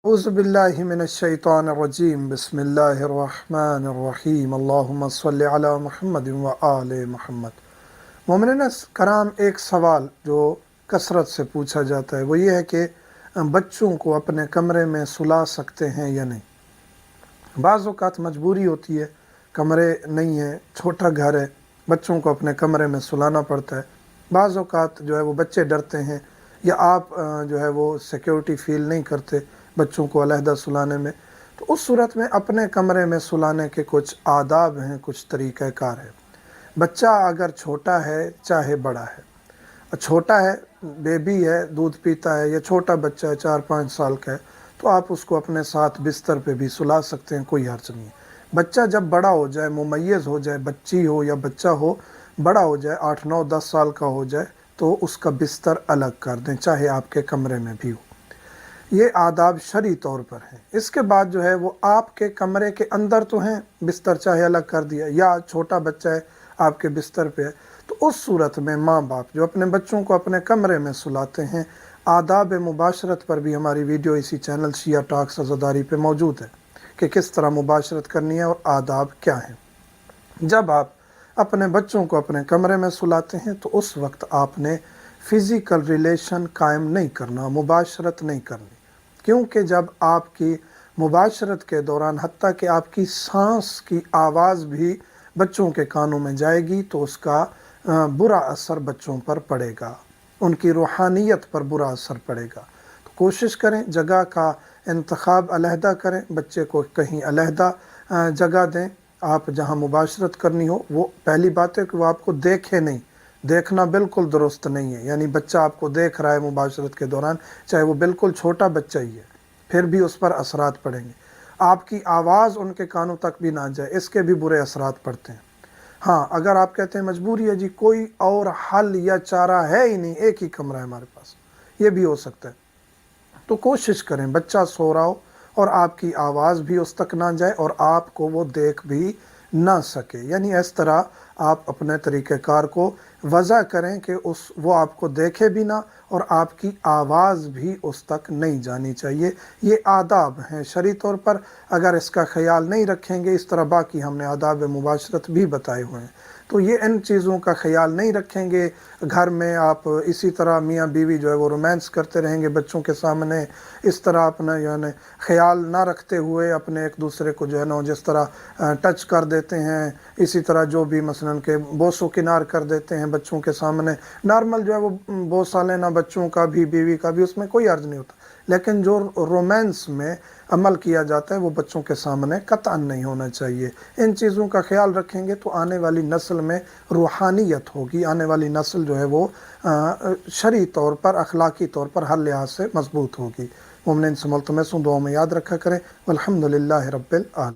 اعوذ باللہ من الشیطان الرجیم بسم اللہ الرحمن الرحیم اللہم صلی علی محمد و آل محمد۔ مومنین کرام، ایک سوال جو کثرت سے پوچھا جاتا ہے وہ یہ ہے کہ بچوں کو اپنے کمرے میں سلا سکتے ہیں یا نہیں۔ بعض اوقات مجبوری ہوتی ہے، کمرے نہیں ہیں، چھوٹا گھر ہے، بچوں کو اپنے کمرے میں سلانا پڑتا ہے۔ بعض اوقات جو ہے وہ بچے ڈرتے ہیں یا آپ جو ہے وہ سیکیورٹی فیل نہیں کرتے بچوں کو علیحدہ سلانے میں، تو اس صورت میں اپنے کمرے میں سلانے کے کچھ آداب ہیں، کچھ طریقہ کار ہے۔ بچہ اگر چھوٹا ہے چاہے بڑا ہے، چھوٹا ہے، بیبی ہے، دودھ پیتا ہے، یا چھوٹا بچہ ہے 4-5 سال کا ہے، تو آپ اس کو اپنے ساتھ بستر پہ بھی سلا سکتے ہیں، کوئی حرج نہیں ہے۔ بچہ جب بڑا ہو جائے، ممیز ہو جائے، بچی ہو یا بچہ ہو، بڑا ہو جائے، 8-9-10 سال کا ہو جائے، تو اس کا بستر الگ کر دیں، چاہے آپ کے کمرے میں بھی ہو۔ یہ آداب شرعی طور پر ہیں۔ اس کے بعد جو ہے وہ آپ کے کمرے کے اندر تو ہیں، بستر چاہے الگ کر دیا، یا چھوٹا بچہ ہے آپ کے بستر پہ ہے، تو اس صورت میں ماں باپ جو اپنے بچوں کو اپنے کمرے میں سلاتے ہیں، آداب مباشرت پر بھی ہماری ویڈیو اسی چینل شیعہ ٹاکس عزاداری پہ موجود ہے کہ کس طرح مباشرت کرنی ہے اور آداب کیا ہیں۔ جب آپ اپنے بچوں کو اپنے کمرے میں سلاتے ہیں تو اس وقت آپ نے فزیکل ریلیشن قائم نہیں کرنا، مباشرت نہیں کرنی، کیونکہ جب آپ کی مباشرت کے دوران حتیٰ کہ آپ کی سانس کی آواز بھی بچوں کے کانوں میں جائے گی تو اس کا برا اثر بچوں پر پڑے گا، ان کی روحانیت پر برا اثر پڑے گا۔ تو کوشش کریں جگہ کا انتخاب علیحدہ کریں، بچے کو کہیں علیحدہ جگہ دیں، آپ جہاں مباشرت کرنی ہو۔ وہ پہلی بات ہے کہ وہ آپ کو دیکھے نہیں، دیکھنا بالکل درست نہیں ہے، یعنی بچہ آپ کو دیکھ رہا ہے مباشرت کے دوران، چاہے وہ بالکل چھوٹا بچہ ہی ہے، پھر بھی اس پر اثرات پڑیں گے۔ آپ کی آواز ان کے کانوں تک بھی نہ جائے، اس کے بھی برے اثرات پڑتے ہیں۔ ہاں، اگر آپ کہتے ہیں مجبوری ہے جی، کوئی اور حل یا چارہ ہے ہی نہیں، ایک ہی کمرہ ہے ہمارے پاس، یہ بھی ہو سکتا ہے، تو کوشش کریں بچہ سو رہا ہو اور آپ کی آواز بھی اس تک نہ جائے اور آپ کو وہ دیکھ بھی نہ سکے، یعنی اس طرح آپ اپنے طریقہ کار کو وضع کریں کہ وہ آپ کو دیکھے بھی نہ اور آپ کی آواز بھی اس تک نہیں جانی چاہیے۔ یہ آداب ہیں شرعی طور پر، اگر اس کا خیال نہیں رکھیں گے، اس طرح باقی ہم نے آداب مباشرت بھی بتائے ہوئے ہیں، تو یہ ان چیزوں کا خیال نہیں رکھیں گے، گھر میں آپ اسی طرح میاں بیوی جو ہے وہ رومانس کرتے رہیں گے بچوں کے سامنے، اس طرح اپنا یعنی خیال نہ رکھتے ہوئے اپنے ایک دوسرے کو جو ہے نا جس طرح ٹچ کر دیتے ہیں، اسی طرح جو بھی مثلاً کہ بوس و کنار کر دیتے ہیں بچوں کے سامنے، نارمل جو ہے وہ بوسہ لینا بچوں کا بھی بیوی کا بھی، اس میں کوئی عرض نہیں ہوتا، لیکن جو رومانس میں عمل کیا جاتا ہے وہ بچوں کے سامنے قطعاً نہیں ہونا چاہیے۔ ان چیزوں کا خیال رکھیں گے تو آنے والی نسل میں روحانیت ہوگی، آنے والی نسل جو ہے وہ شرعی طور پر، اخلاقی طور پر ہر لحاظ سے مضبوط ہوگی۔ مومنین سے ملتمس ہوں، دعاؤں میں یاد رکھا کریں۔ والحمدللہ رب العالمین۔